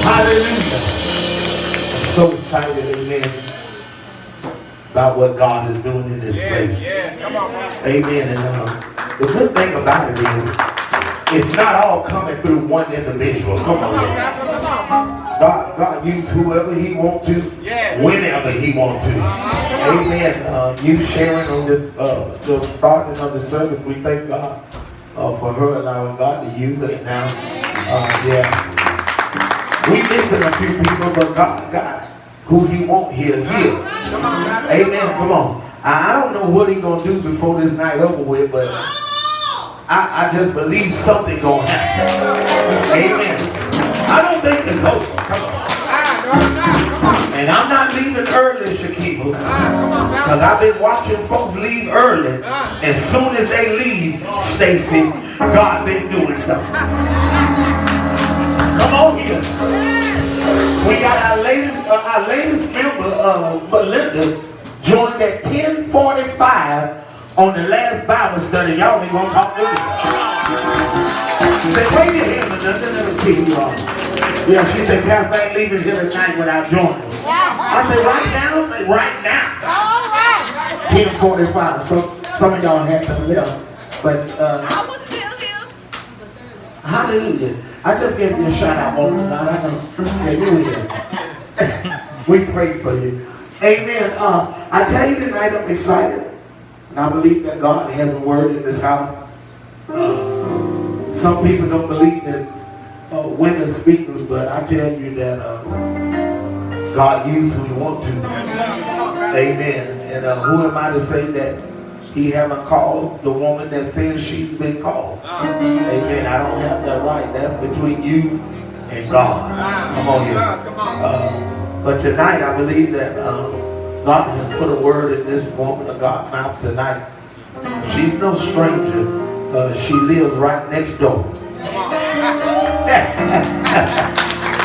Hallelujah. I'm so excited, amen, about what God is doing in this place. Come on, man. Amen. And the good thing about it is, it's not all coming through one individual. Come on. God use whoever He wants to, whenever He wants to. Amen. You sharing on this, the starting of the service, we thank God for her allowing God to use it now. We missing a few people, but God got who He wants here. Amen. Come on. I don't know what He's going to do before this night over with, but I just believe something going to happen. Amen. I don't think it's over. Come on. And I'm not leaving early, Shaquille, because I've been watching folks leave early. As soon as they leave, Stacy, God been doing something. Come on here. We got our latest member, Belinda, joined at 10:45 on the last Bible study. Y'all ain't gonna talk to me. She said, wait a minute, Belinda, let me see who you are. Yeah, she said, Pastor ain't leaving here tonight without joining. I said, right now? I said, right now. 10:45. So some of y'all had some left. But I was still here. Hallelujah. I just gave you a shout out on the night. I know. Yeah, you here. We pray for you. Amen. I tell you tonight, I'm excited. And I believe that God has a word in this house. Some people don't believe that women speakers, but I tell you that God uses who He wants to. Amen. And who am I to say that He haven't called the woman that says she's been called? Amen. I don't have that right. That's between you and God. Come on here. But tonight, I believe that God has put a word in this woman of God's mouth tonight. She's no stranger. She lives right next door.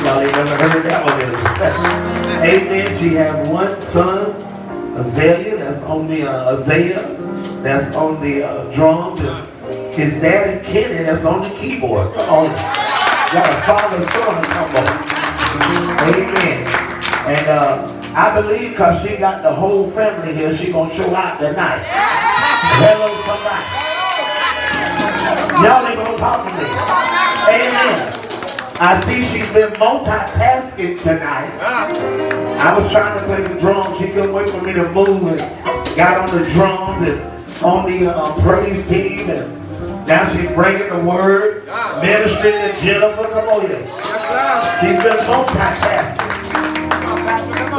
Y'all ain't never heard that one. Amen. She has one son, Atalya, that's on the Isaiah, that's on the drums, and his daddy Kenny, that's on the keyboard. Come on. Y'all a father and son, come on. Amen. And I believe because she got the whole family here, she gonna show out tonight. Hello, somebody. Y'all ain't gonna talk to me. Amen. I see she's been multitasking tonight. I was trying to play the drums. She couldn't wait for me to move and got on the drums and on the praise team. And now she's bringing the word, ministering to Jennifer. Come on here. She's been multitasking.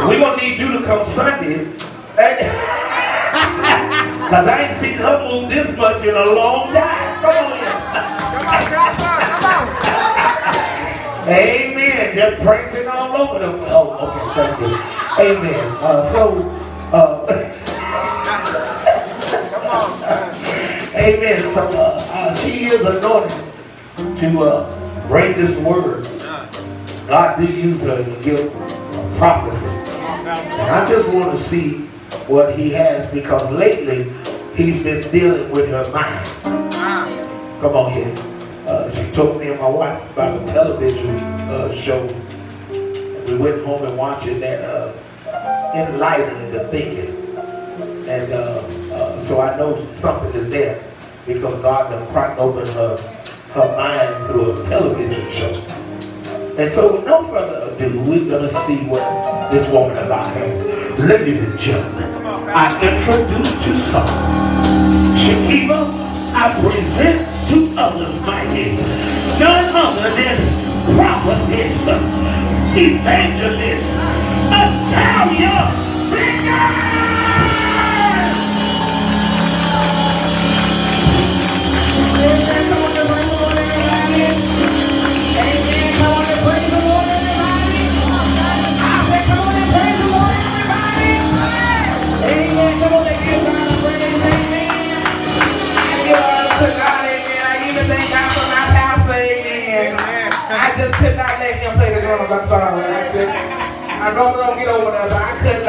We're going to need you to come Sunday. Because I ain't seen her move this much in a long time. Come on here. Amen. Just praising all over the place. Oh, okay, thank you. Amen. Amen. So she is anointed to bring this word. God did use her to give prophecy. And I just want to see what He has, because lately He's been dealing with her mind. Come on here. She told me and my wife about a television show. And we went home and watched it, that enlightening the thinking. And so I know something is there, because God done cracked open her mind through a television show. And so with no further ado, we're going to see what this woman of God has. Ladies and gentlemen, I introduce to some. Shakira, I present to others mighty, none other than prophetess, evangelist, Atalya Bickers! I just could not let him play the drums. I'm sorry. I normally don't get over that, but I could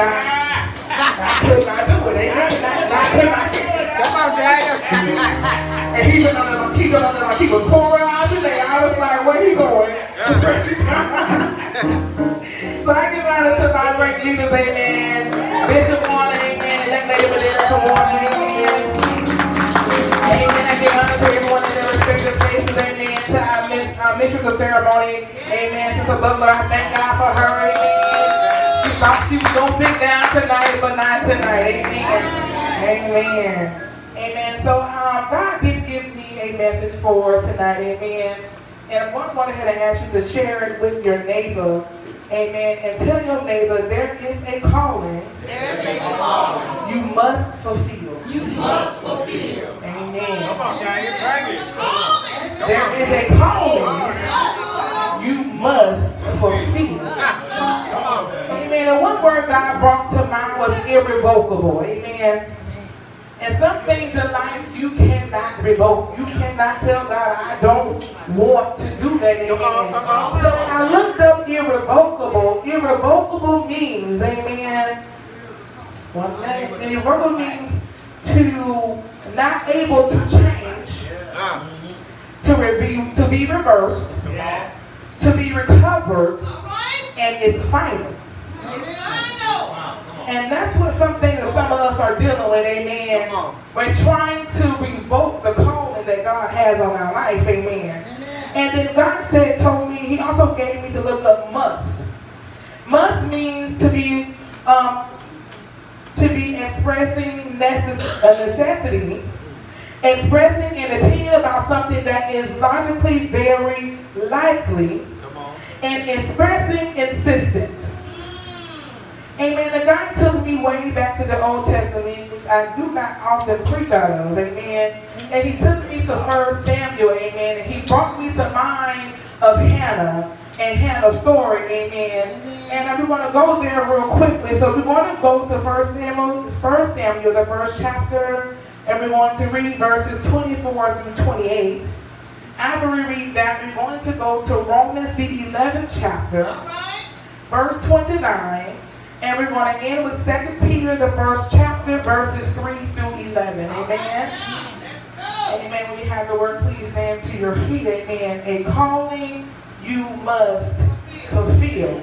not do it. I could not do it. Come on, Jagger. And he been on the keyboard tour out today. I was mistress of ceremony. Amen. Sister Butler, I thank God for her. Amen. She thought she was going to sit down tonight, but not tonight. Amen. Amen. Amen. So God did give me a message for tonight. Amen. And I'm going to go ahead and ask you to share it with your neighbor. Amen. And tell your neighbor there is a calling. There is a calling. You must fulfill. You must fulfill. Amen. Come on, gang, bring it. There is a calling you must fulfill. Amen. And one word God brought to mind was irrevocable. Amen. And some things in life you cannot revoke. You cannot tell God, I don't want to do that. Amen. So I looked up irrevocable. Irrevocable means, amen. One thing. Irrevocable means to not able to change, to be reversed, to be recovered, and it's final. And that's what some things that some of us are dealing with, amen. We're trying to revoke the calling that God has on our life, amen. And then God told me, He also gave me to look up must. Must means to be expressing a necessity, expressing an opinion about something that is logically very likely, and expressing insistence. Amen. And God took me way back to the Old Testament, which I do not often preach out of. Amen. And He took me to 1 Samuel. Amen. And He brought me to mind of Hannah and Hannah's story. Amen. And we want to go there real quickly. So we want to go to 1 Samuel, the first chapter, and we want to read verses 24 through 28. After we read that, we're going to go to Romans, the 11th chapter, verse 29. And we're going to end with 2 Peter, the first chapter, verses 3 through 11. Amen. Amen. When you have the word, please stand to your feet. Amen. A calling you must fulfill.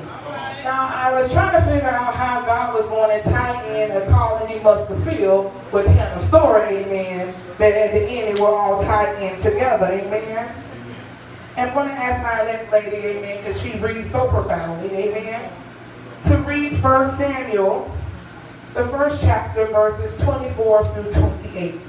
Now, I was trying to figure out how God was going to tie in a calling you must fulfill with Hannah's story. Amen. But at the end, it will all tie in together. Amen. And I'm going to ask my elect lady, amen, because she reads so profoundly. Amen. To read 1 Samuel, the first chapter, verses 24 through 28.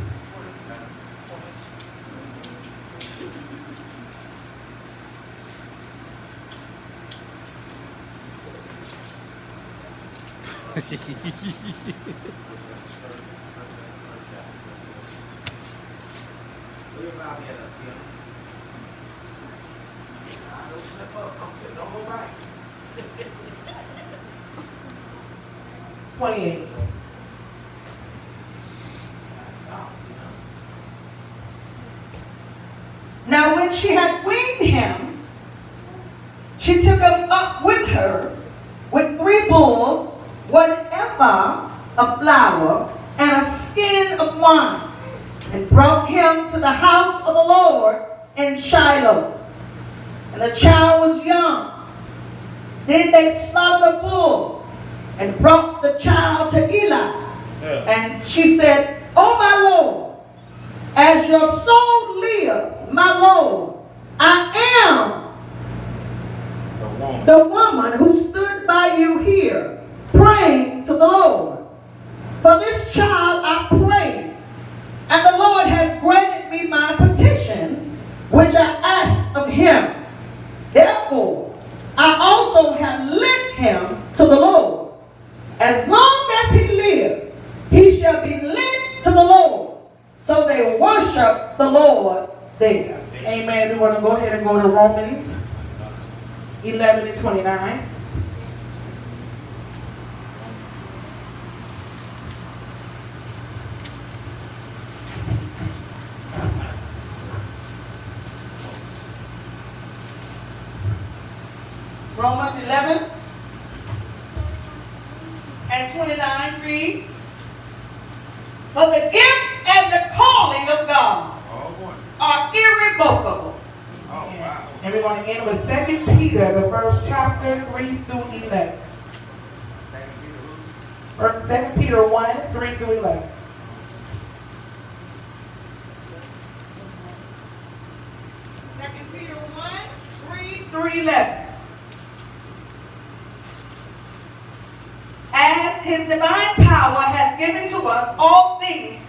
Don't go back. 28. Now when she had weaned him, she took him up with her with 3 bulls, 1 ephah of flour, and a skin of wine, and brought him to the house of the Lord in Shiloh. And the child was young. Then they slaughtered a bull and brought the child to Eli. And she said, "Oh my Lord, as your soul lives, my Lord, I am the woman who stood by you here, praying to the Lord. For this child I prayed, and the Lord has granted me my petition, which I asked of him. Therefore, I also have lent him to the Lord. As long as he lives, he shall be lent to the Lord." So they worship the Lord there. Amen. We want to go ahead and go to Romans 11 and 29. Romans 11 and 29 reads, "For the gifts and the calling of God are irrevocable." And we're going to end with 2 Peter, the first chapter, 3 through 11. 2 Peter 1, 3 through 11. 3:11. As his divine power has given to us all things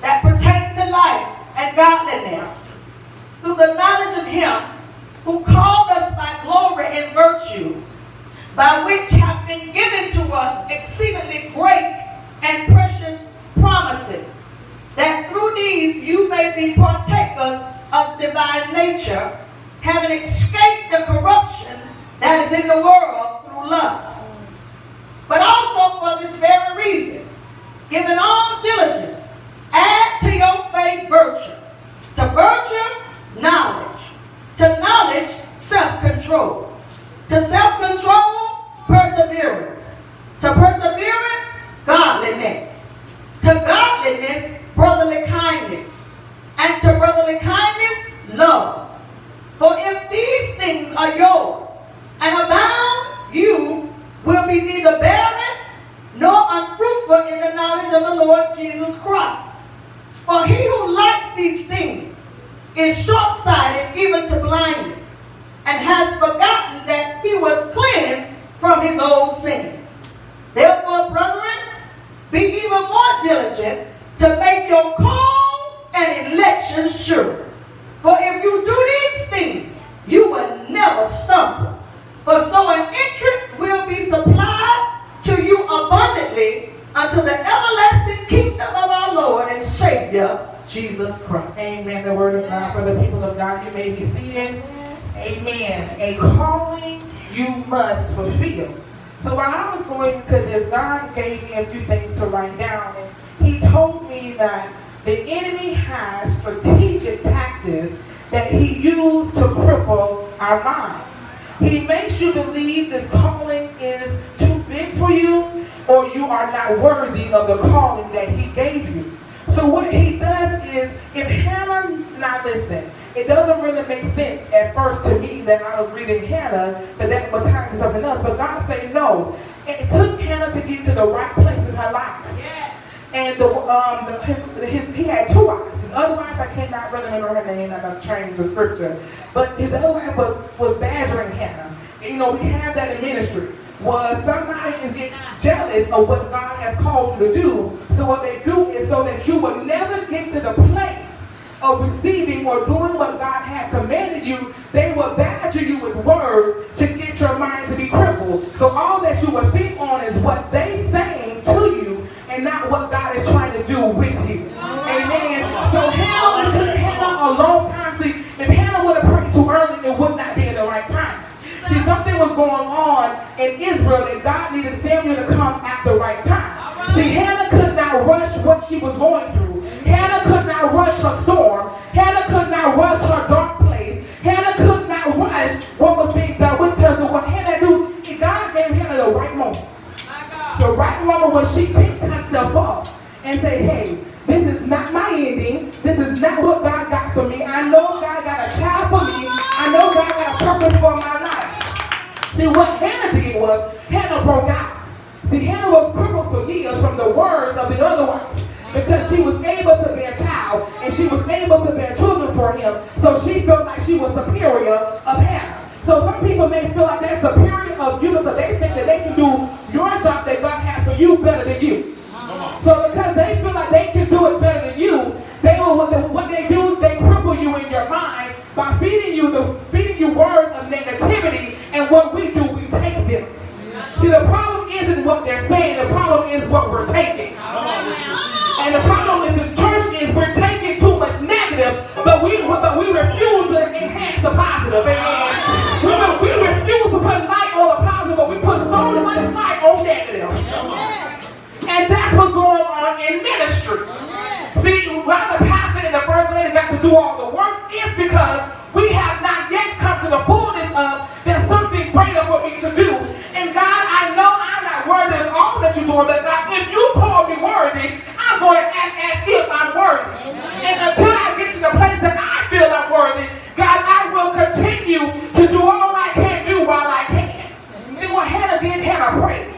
that pertain to life and godliness, through the knowledge of him who called us by glory and virtue, by which have been given to us exceedingly great and precious promises, that through these you may be partakers of divine nature, having escaped the corruption that is in the world through lust. But also for this very reason, giving all diligence, add to your faith virtue, to virtue knowledge, to knowledge self-control, to self-control perseverance, to perseverance godliness, to godliness brotherly kindness, and to brotherly kindness love. For if these things are yours and abound, you will be neither barren nor unfruitful in the knowledge of the Lord Jesus Christ. For he who likes these things is short-sighted even to blindness, and has forgotten that he was cleansed from his old sins. Therefore, brethren, be even more diligent to make your call and election sure. For if you do these things, you will never stumble. For so an entrance will be supplied to you abundantly unto the everlasting kingdom of our Lord and Savior, Jesus Christ. Amen. The word of God for the people of God. You may be seated. Amen. A calling you must fulfill. So while I was going to this, God gave me a few things to write down. And he told me that the enemy has strategic tactics that he used to cripple our mind. He makes you believe this calling is too big for you, or you are not worthy of the calling that he gave you. So what he does is, if Hannah, now listen, it doesn't really make sense at first to me that I was reading Hannah, but that was time to something else. But God said no. It took Hannah to get to the right place in her life. Yes. And he had two wives. His other wife, I cannot really remember her name, I got to change the scripture. But his other wife was badgering Hannah. And, you know, we have that in ministry. Was somebody is getting jealous of what God has called you to do. So what they do is so that you will never get to the place of receiving or doing what God has commanded you, they will badger you with words to get your mind to be crippled. So all that you will think on is what they saying to you and not what God is trying to do with you. Amen. So Hannah, it took Hannah a long time. See, if Hannah would have prayed too early, it would not be in the right time. See, something was going on in Israel and God needed Samuel to come at the right time. See, Hannah could not rush what she was going through. Hannah could not rush her storm. Hannah could not rush her dark place. Hannah could not rush what was being done with her. So what Hannah do, God gave Hannah the right moment. The right moment when she picked herself up and said, hey, this is not my ending. This is not what God got for me. I know God got a child for me. I know God got a purpose for my life. See, what Hannah did was, Hannah broke out. See, Hannah was crippled for years from the words of the other wife because she was able to bear a child and she was able to bear children for him. So she felt like she was superior of Hannah. So some people may feel like they're superior of you because they think that they can do your job that God has for you better than you. So because they feel like they can do it better than you, what they do is they cripple you in your mind by feeding you words of negativity, and what we do, we take them. See, the problem isn't what they're saying, the problem is what we're taking. And the problem with the church is we're taking too much negative, but we refuse to enhance the positive. We refuse to put light on the positive, but we put so much light on negative. And that's what's going on in ministry. See, why the pastor and the first lady got to do all the work is because we have not yet come to the fullness of there's something greater for me to do. And God, I know I'm not worthy of all that you're doing, but God, if you call me worthy, I'm going to act as if I'm worthy. And until I get to the place that I feel I'm worthy, God, I will continue to do all I can do while I can. See what Hannah did? Hannah prayed.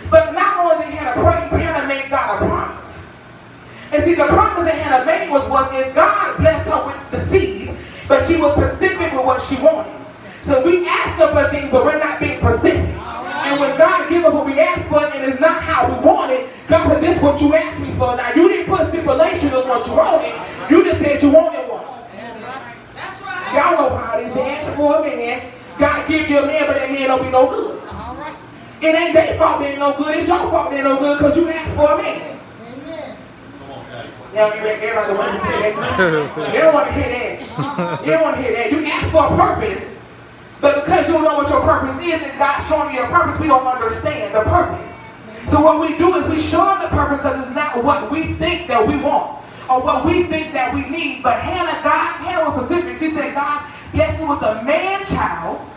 But not only did Hannah pray, Hannah made God a promise. And see, the promise that Hannah made was if God blessed her with the seed, but she was specific with what she wanted. So we ask them for things, but we're not being persistent. And when God gives us what we ask for and it's not how we want it, God said, this is what you asked me for. Now, you didn't put stipulations on what you wanted. You just said you wanted one. Y'all know how it is. You ask for a man, God give you a man, but that man don't be no good. It ain't their fault they ain't no good. It's your fault they ain't no good because you asked for a man. Y'all get ready, everybody want to say that. You don't want to hear that. You don't want to hear that. You ask for a purpose, but because you don't know what your purpose is and God's showing you your purpose, we don't understand the purpose. So what we do is we show them the purpose because it's not what we think that we want or what we think that we need. But Hannah was specific. She said, God, bless me with a man-child.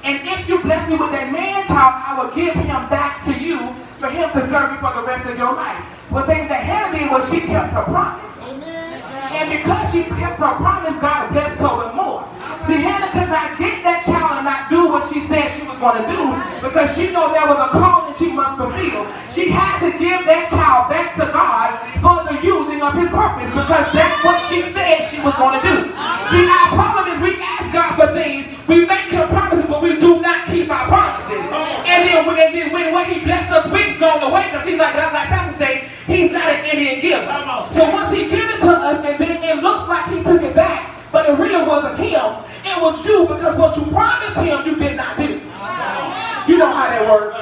And if you bless me with that man-child, I will give him back to you for him to serve you for the rest of your life. One thing that Hannah did was she kept her promise. Amen. And because she kept her promise, God blessed her with more. See, Hannah could not get that child and not do what she said she was going to do because she knew there was a calling she must fulfill. She had to give that child back to God for the using of his purpose because that's what she said she was going to do. See, our problem is we ask God for things, we make him promises, but we do not keep our promises. And then when what he blessed us with goes away because he's like Pastor say, he's not an Indian giver. So once he gives it to us and then it looks like he took it back, but it really wasn't him. It was you because what you promised him, you did not do. You know how that works.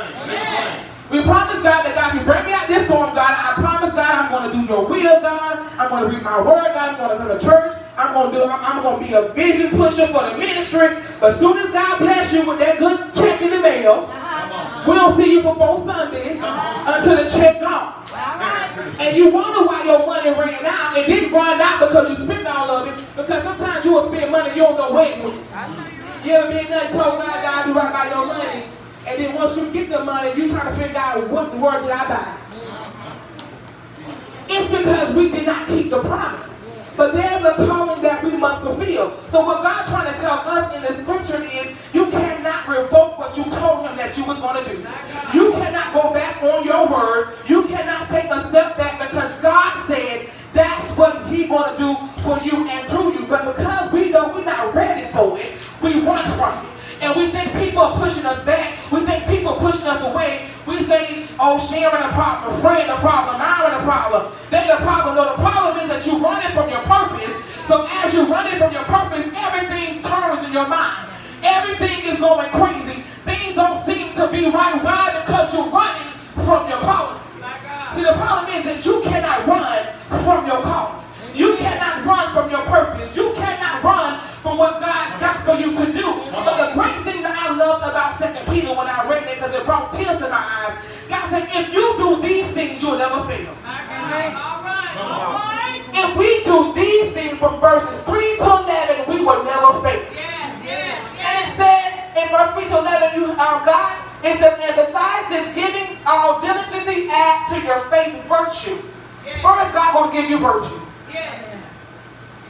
We promised God that God, you bring me out this storm, God. I promise God I'm going to do your will, God. I'm going to read my word, God. I'm going to go to church. I'm going to be a vision pusher for the ministry. But as soon as God bless you with that good check in the mail, we'll see you for 4 Sundays until the check gone. And you wonder why your money ran out. It didn't run out because you spent all of it. Because sometimes you will spend money you don't know where it went. You ever been there and told God, God, do right by your money? And then once you get the money, you try to figure out what the word did I buy. It's because we did not keep the promise. But there's a calling that we must fulfill. So what God's trying to tell us in the scripture is you cannot revoke what you told him that you was going to do. You cannot go back on your word. You cannot take a step back because God said that's what he's going to do for you and through you. But because we know we're not ready for it, we run from it. And we think people are pushing us back. We think people are pushing us away. We say, oh, Sharon a problem, Fred a problem, Myron a problem, they the problem. No, the problem is that you're running from your purpose. So as you're running from your purpose, everything turns in your mind. Everything is going crazy. Things don't seem to be right. Why? Because you're running from your calling. See, the problem is that you cannot run from your calling. You cannot run from your purpose. You cannot run from what God got for you to do. But the great thing that I loved about 2 Peter when I read it, because it brought tears to my eyes, God said, if you do these things, you'll never fail. All right. If we do these things from verses 3 to 11, we will never fail. And it says in verse 3 to 11, God, it says, and besides this, giving all diligently add to your faith virtue. First, God will give you virtue.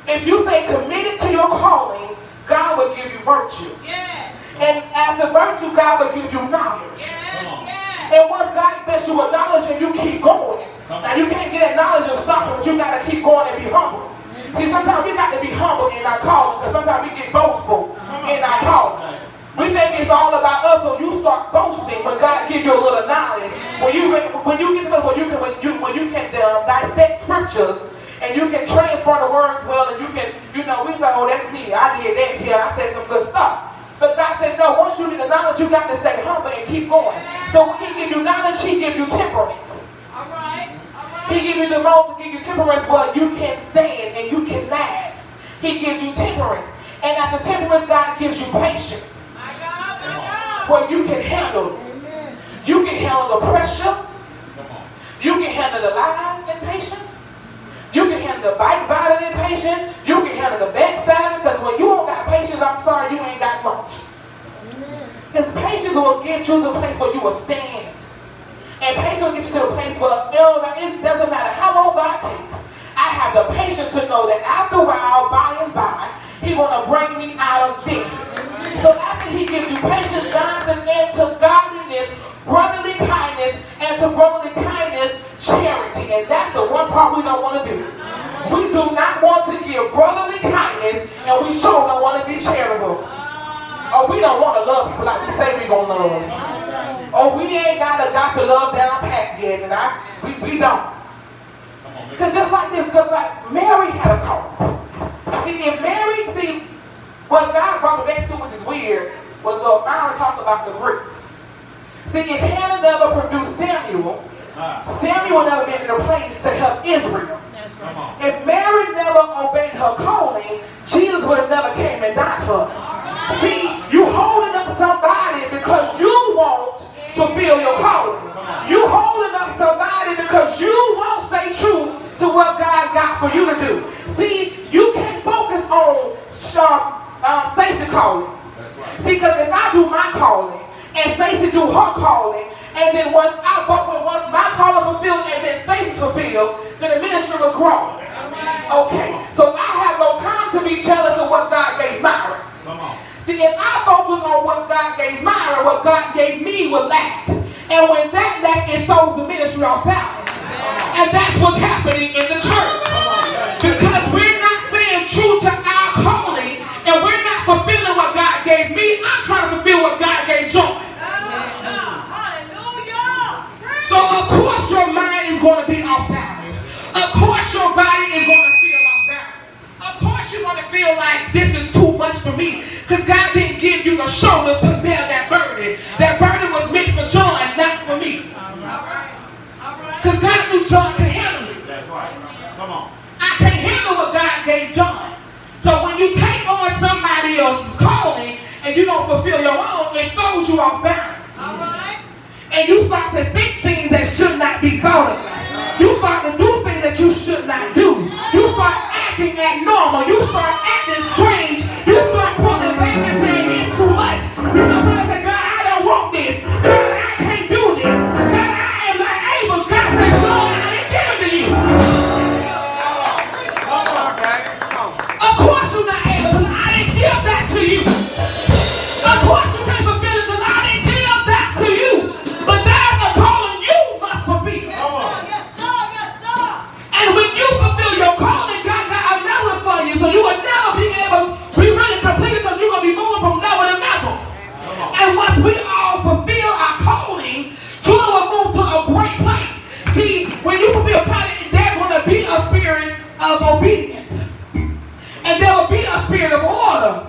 If you stay committed to your calling, God will give you virtue. And after virtue, God will give you knowledge. And once God bless you with knowledge and you keep going, now you can't get that knowledge and stop it, but you got to keep going and be humble. See, sometimes we got to be humble in our calling because sometimes we get boastful in our calling. We think it's all about us, so you start boasting when God gives you a little knowledge. When you get to the point when you can dissect scriptures and you can transfer the words well, and you can, we say, oh, that's me. I did that here. I said some good stuff. But God said, no, once you get the knowledge, you got to stay humble and keep going. So when he gives you knowledge, he gives you temperance. All right. He gives you the most, he gives you temperance where you can stand and you can last. He gives you temperance. And after temperance, God gives you patience. Where you can handle it. You can handle the pressure. You can handle the lies and patience. You can handle the backbiting and patience. You can handle the backstabbing, because when you don't got patience, I'm sorry, you ain't got much. Because patience will get you to the place where you will stand. And patience will get you to the place where it doesn't matter how long God takes. I have the patience to know that after a while, by and by, he's going to bring me out of this. So after he gives you patience, God says, and to godliness, brotherly kindness, and to brotherly kindness, charity. And that's the one part we don't want to do. We do not want to give brotherly kindness, and we sure don't want to be charitable. Or we we don't want to love people like we say we gonna love. Oh, we ain't got agape love down pat yet, and we don't. Because just like this, because like Mary had a call. See, what God brought me back to, which is weird, was what Myron talked about the Greeks. See, if Hannah never produced Samuel, Samuel never been in a place to help Israel. If Mary never obeyed her calling, Jesus would have never came and died for us. See, you holding up somebody because you won't fulfill your calling. You holding up somebody because you won't stay true to what God got for you to do. See, you can't focus on Stacy calling. See, because if I do my calling and Stacy do her calling, and then once my calling fulfilled and then Stacy's fulfilled, then the ministry will grow. Okay, so I have no time to be jealous of what God gave Myra. See, if I focus on what God gave Myra, what God gave me will lack. And when that lack, it throws the ministry off balance. And that's what's happening in the church. Because we're not staying true to our calling, and we're not fulfilling what God gave me. I'm trying to fulfill what God gave John. So of course your mind is going to be off balance. Of course your body is going to feel off balance. Of course you're going to feel like this is too much for me. Because God didn't give you the shoulders to bear that burden. That burden was meant for John, not for me. Because God knew John could handle it. That's right. Come on. I can't handle what God gave John. So when you take on somebody else's calling and you don't fulfill your own, it throws you off balance. And you start to think things that should not be thought of. You start to do things that you should not do. You start acting abnormal. You start acting strange. You start pulling back and saying it's too much. You start saying, God, I don't want this. God, I can't do this. God, I am not able. God said, Lord, I didn't give it to you. Of course you're not able because I didn't give that to you. Of course you can't fulfill it because I didn't give that to you. But there's a calling you must fulfill. Yes, sir. And when you fulfill your calling, God got another for you. So you will never be able to be really completed because you're going to be moving from level to level. And once we all fulfill our calling, children will move to a great place. See, when you fulfill calling, there's going to be a spirit of obedience. And there will be a spirit of order.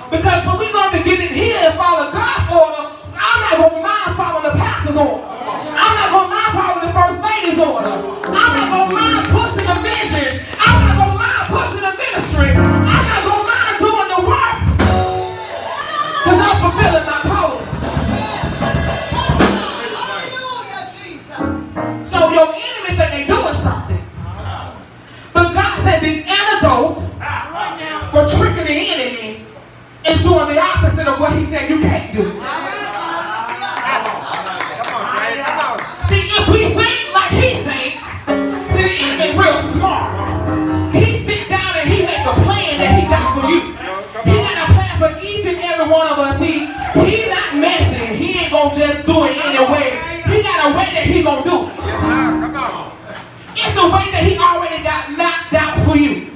Because when we learn to get in here and follow God's order, I'm not going to mind following the pastor's order. I'm not going to mind following the first lady's order. I'm not going to mind pushing the vision. I'm not going to mind pushing the ministry. I'm not going to mind doing the work. Because I'm fulfilling my calling. So your enemy think they doing something. But God said the antidote for tricking the enemy is doing the opposite of what he said you can't do. See, if we think like he thinks, see, the enemy real smart. He sit down and he make a plan that he got for you. He got a plan for each and every one of us. He not messing. He ain't gonna just do it anyway. He got a way that he gonna do it. Come on. It's a way that he already got mapped out for you.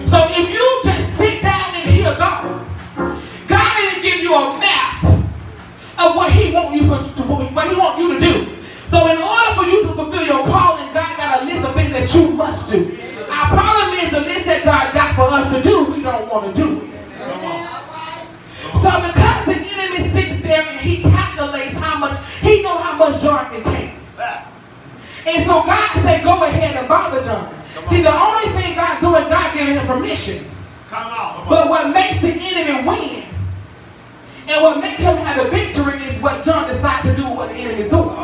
So if you just sit down and hear God, God didn't give you a map of what he want you to do. So in order for you to fulfill your calling, God got a list of things that you must do. Our problem is the list that God got for us to do, we don't want to do it. So because the enemy sits there and he calculates he knows how much John can take. And so God said, go ahead and bother John. See, the only thing God doing, God giving him permission. But what makes the enemy win and what makes him have a victory is what John decided to do what the enemy is doing.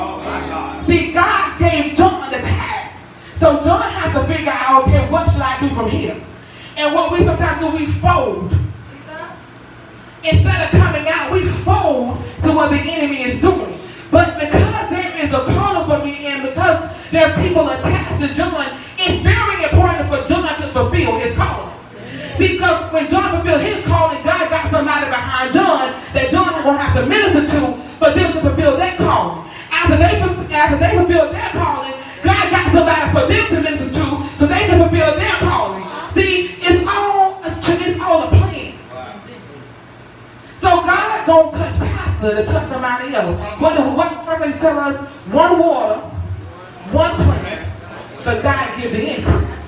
See, God gave John the task. So John had to figure out, okay, what should I do from here? And what we sometimes do, we fold. Instead of coming out, we fold to what the enemy is doing. But because there is a calling for me and because there's people attached to John, it's very important for John to fulfill his calling. See, because when John fulfilled his calling, God got somebody behind John that John is going to have to minister to for them to fulfill that calling. After they fulfilled their calling, God got somebody for them to minister to so they can fulfill their calling. See, it's all a plan. So God not going to touch pastor to touch somebody else. What the first tell us? One water, one plant, but God give the increase.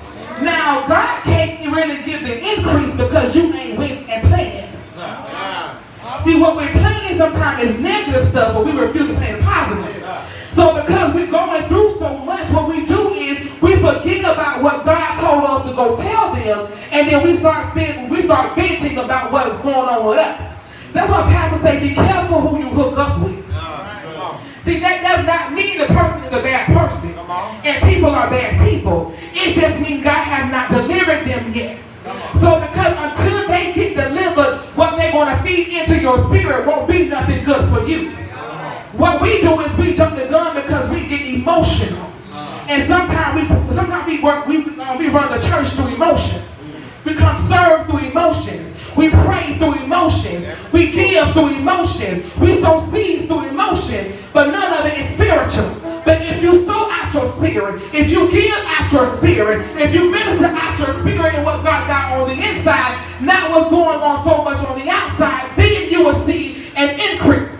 Now, God can't really give the increase because you ain't went and planted. See, what we're planting sometimes is negative stuff, but we refuse to plant positive. So because we're going through so much, what we do is we forget about what God told us to go tell them, and then we start venting about what's going on with us. That's why pastors say, be careful who you hook up with. See, that does not mean the person is a bad person, and people are bad people. It just means God has not delivered them yet. So because until they get delivered, what they're going to feed into your spirit won't be nothing good for you. What we do is we jump the gun because we get emotional. And sometimes we run the church through emotions. We come serve through emotions. We pray through emotions. We give through emotions. We sow seeds through emotion. But none of it is spiritual. But if you sow out your spirit, if you give out your spirit, if you minister out your spirit and what God got on the inside, not what's going on so much on the outside, then you will see an increase.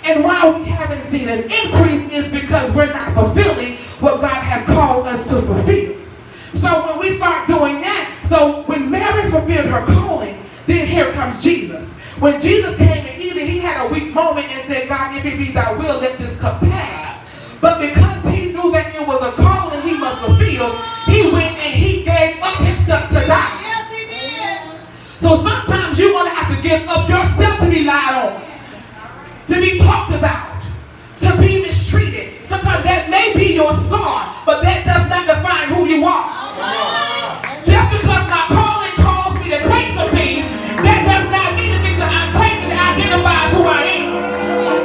And why we haven't seen an increase is because we're not fulfilling what God has called us to fulfill. So when we start doing that, so when Mary fulfilled her calling, then here comes Jesus. When Jesus came and even he had a weak moment and said, God, if it be thy will, let this cup pass. But because he knew that it was a calling he must fulfill, he went and he gave up himself to die. Yes, he did. So sometimes you're going to have to give up yourself to be lied on, to be talked about, to be mistreated. Sometimes that may be your scar, but that does not define who you are. Just because my calling calls me to take some things, that does not mean the things that I'm taking identifies who I am.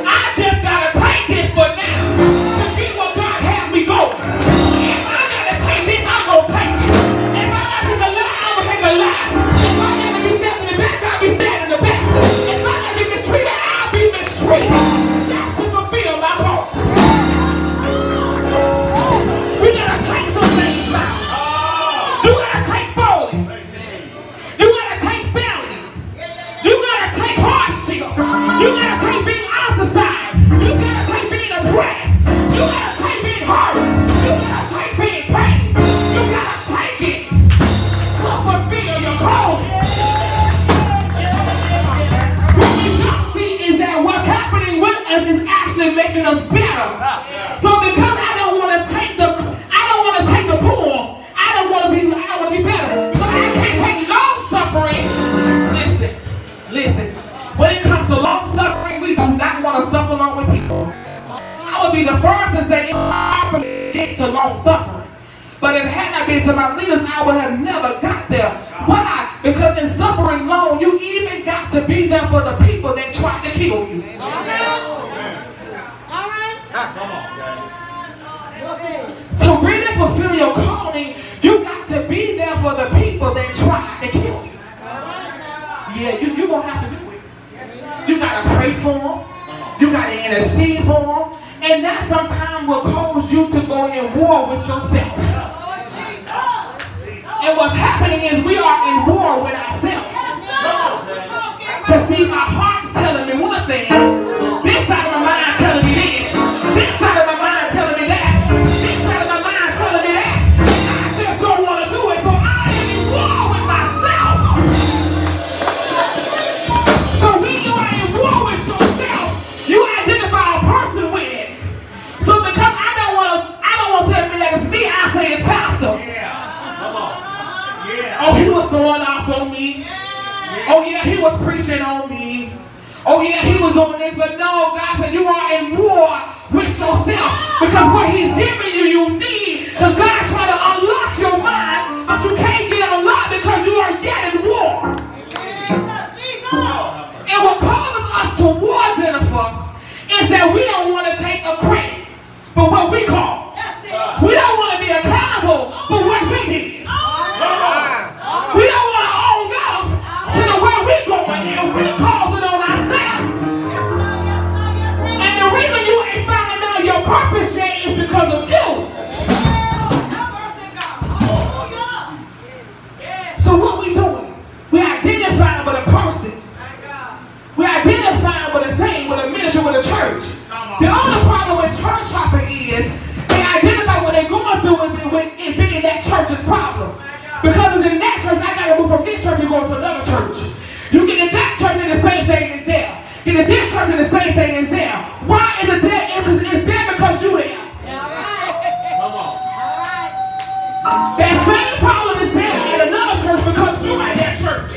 I just got to take this for now to get what God has me going. If I got to take this, I'm going to take it. If I got to take a lie, I'm going to take a lie. If I got to be stabbed in the back, I'll be stabbed in the back. If I got to be mistreated, I'll be mistreated. That's to fulfill my call. We got to take some things out. You got to take falling. You got to take failing. You got to take hardship. You got to take being ostracized. You got to take being oppressed. You got to take being hurt. You got to take being pain. You got to take it to fulfill your calling. What we don't see is that what's happening with us is actually making us better. So because I don't want to take the pool, I don't want to be better. So I can't take long suffering. Listen. When it comes to long suffering, we do not want to suffer along with people. I would be the first to say it's hard for me to get to long suffering. But if it had not been to my leaders, I would have never got there. Why? Because in suffering long, you even got to be there for the people that tried to kill you. All right. To really fulfill your calling, you got to be there for the people that tried to kill you. Yeah, you're going to have to do it. You got to pray for them. You got to intercede for them. And that sometimes will cause you to go in war with yourself. And what's happening is we are in war with ourselves. Because see, my heart's telling me one thing. This side of my mind telling me this. This side of my mind telling me that. This side of my mind telling me that. I just don't want to do it, so I am in war with myself. So when you are in war with yourself, you identify a person with it. So because I don't want to admit that it's me, I say it's pastor. Oh, he was going off on me. Oh, yeah, he was preaching on me. Oh, yeah, he was on this. But no, God said you are in war with yourself. Because what he's giving you, you need. Because God's trying to unlock your mind. But you can't get unlocked because you are yet in war. And what causes us to war, Jennifer, is that we don't want to take a credit for what we call. We don't want to be accountable for what we did. We don't want to own up to the way we're going and we call it on ourselves. And the reason you ain't finding out your purpose yet is because of you. So what we doing? We identifying with a person. We identifying Because it's in that church, I got to move from this church and go to another church. You get in that church and the same thing is there. Get in this church and the same thing is there. Why is it there? It's there because you there. Come on. That same problem is there at another church because you at that church.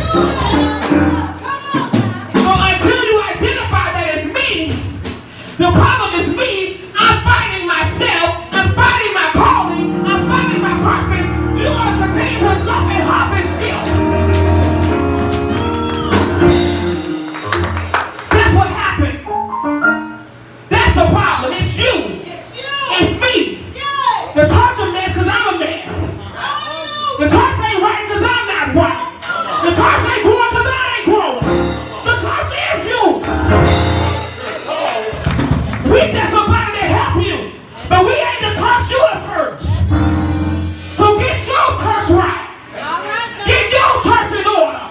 So until you identify that it's me, the problem is me. I'm fighting myself. I'm fighting my calling. I'm fighting my purpose. You're going to continue to jump and hop and steal. That's what happens. That's the problem. It's you. It's me. The church a mess because I'm a mess. The church ain't right because I'm not right. The church ain't growing because I ain't growing. The church is you. We just somebody to help you. But we ain't the church, you the church. So get your church right. Get your church in order.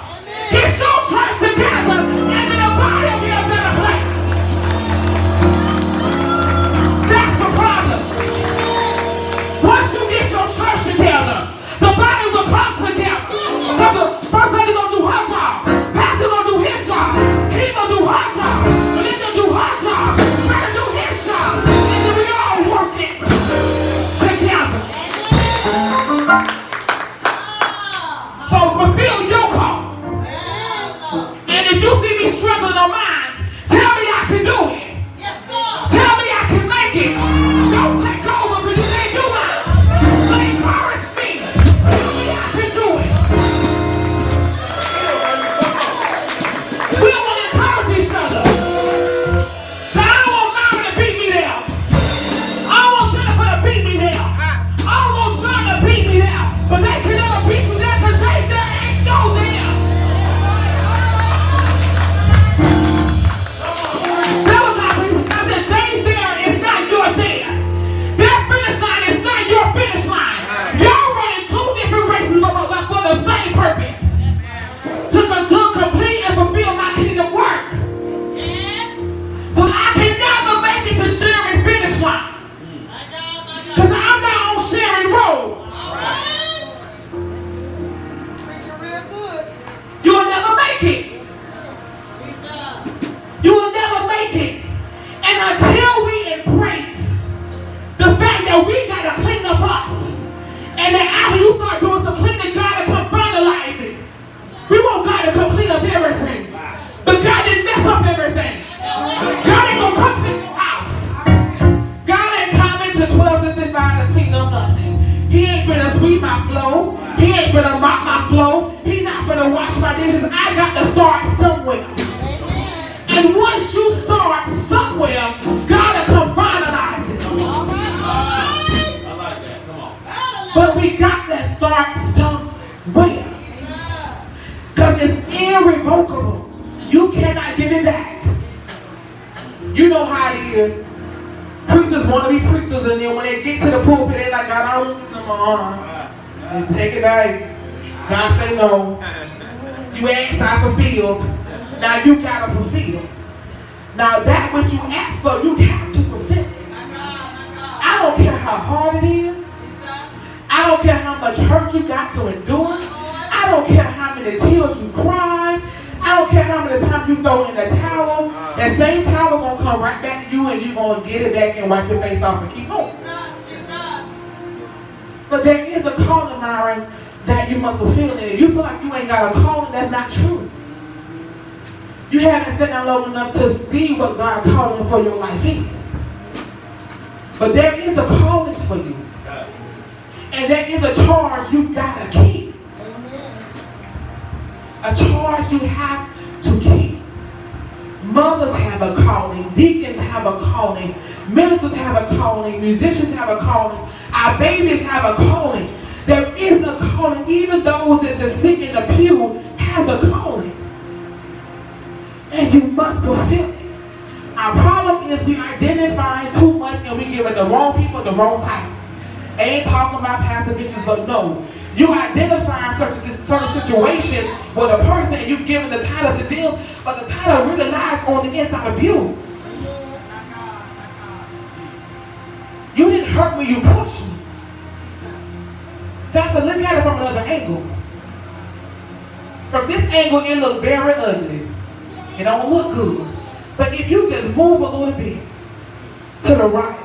Get your church together, and then the body will be a better place. That's the problem. Once you get your church together, the body will come together. Because the first lady gonna do her job. Pastor gonna do his job. He gonna do her job. And then gonna do her job. Try to do his job. And then we all work it together. So fulfill your call. And if you see me struggling on mine, tell me I can do it. Tell me I can make it. Don't take over because you can't do mine. But encourage me. Tell me I can do it. We don't want to encourage each other. So I don't want Mama to beat me there. I don't want Jennifer to beat me there. I don't want John to beat me there. But they can never beat you there because they there ain't no there. That was not reason. I said they there is not your there. Their finish line is not your finish line. Y'all running two different races for the same purpose. To complete and fulfill my kingdom work. So I can never make it to Sharon finish line. Because I'm not on Sharon Road. You'll never make it. You will never make it. And until we embrace the fact that we got to clean up us, and that after you start doing some cleaning, God will come finalize it. We want God to come clean up everything. But God didn't mess up everything. God ain't going to come to your house. God ain't coming to 1265 to clean up nothing. He ain't gonna sweep my floor. He ain't gonna mop my floor. He's not gonna wash my dishes. I got to start somewhere. And once you start somewhere, God will come finalize it. I like that. Come on. But we got to start somewhere. Because it's irrevocable. You cannot give it back. You know how it is. Preachers want to be preachers, and then when they get to the pulpit, they like, God, I don't want some more. And take it back. God say no. You asked, I fulfilled. Now you got to fulfill. Now that what you asked for, you have to fulfill it. I don't care how hard it is. I don't care how much hurt you got to endure. I don't care how many tears you cry. I don't care how many times you throw in the towel. That same towel gonna come right back to you, and you're gonna get it back and wipe your face off and keep going. But there is a calling, Myron, that you must fulfill. And if you feel like you ain't got a calling, that's not true. You haven't sat down long enough to see what God's calling for your life is. But there is a calling for you. And there is a charge you gotta keep. A charge you have to keep. Mothers have a calling. Deacons have a calling. Ministers have a calling. Musicians have a calling. Our babies have a calling. There is a calling. Even those that just sit in the pew has a calling. And you must fulfill it. Our problem is we identify too much and we give it the wrong people the wrong title. I ain't talking about passive issues, but no. You identify certain situations with a person and you give them the title to them, but the title really lies on the inside of you. You didn't hurt me, you pushed me. God said, look at it from another angle. from this angle, it looks very ugly. It don't look good. But if you just move a little bit to the right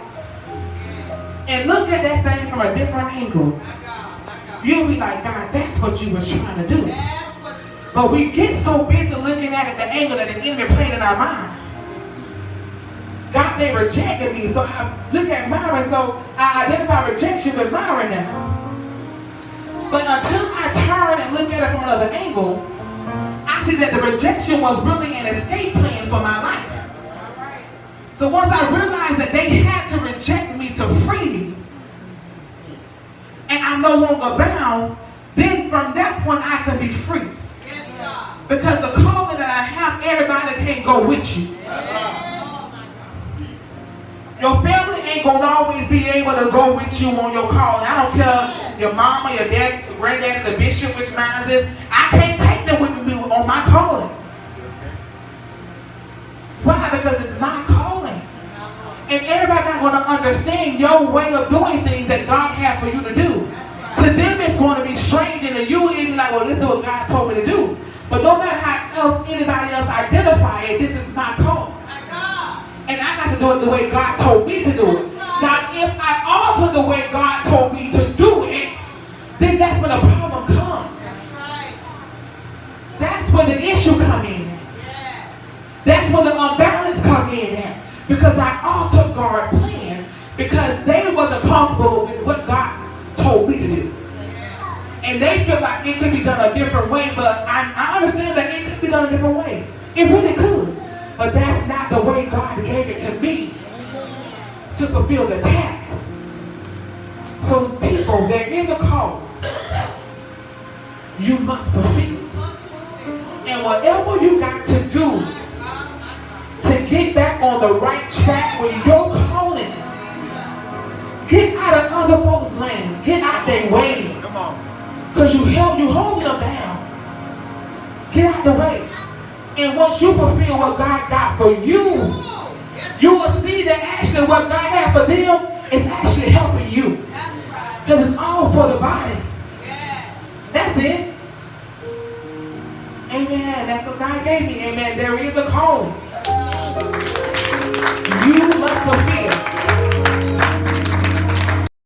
and look at that thing from a different angle, you'll be like, God, that's what you was trying to do. But we get so busy looking at it, the angle that the enemy played in our mind. God, they rejected me, so I look at Myron, so I identify rejection with Myron now. But until I turn and look at it from another angle, I see that the rejection was really an escape plan for my life. So once I realized that they had to reject me to free me, and I'm no longer bound, then from that point I can be free. Yes, God. Because the calling that I have, everybody can't go with you. Your family ain't gonna always be able to go with you on your calling. I don't care your mama, your dad, your granddad, the bishop, which mine is. I can't take them with me on my calling. Why? Because it's my calling. And everybody's not gonna understand your way of doing things that God had for you to do. To them it's going to be strange, and to you it'll be like, well, this is what God told me to do. But no matter how else anybody else identify it, this is my call. And I got to do it the way God told me to do it. Now, if I alter the way God told me to do it, then that's when the problem comes. That's when the issue comes in. That's when the unbalance comes in at. Because I altered God's plan because they wasn't comfortable with what God told me to do. And they feel like it could be done a different way, but I understand that it could be done a different way. It really could. But that's not the way God gave it to me to fulfill the task. So people, there is a call you must fulfill. And whatever you got to do to get back on the right track with your calling, get out of other folks' lane. Get out their way. Come on. Because you holding them down. Get out the way. And once you fulfill what God got for you, you will see that actually what God had for them is actually helping you. Because it's all for the body. That's it. Amen. That's what God gave me. Amen. There is a calling.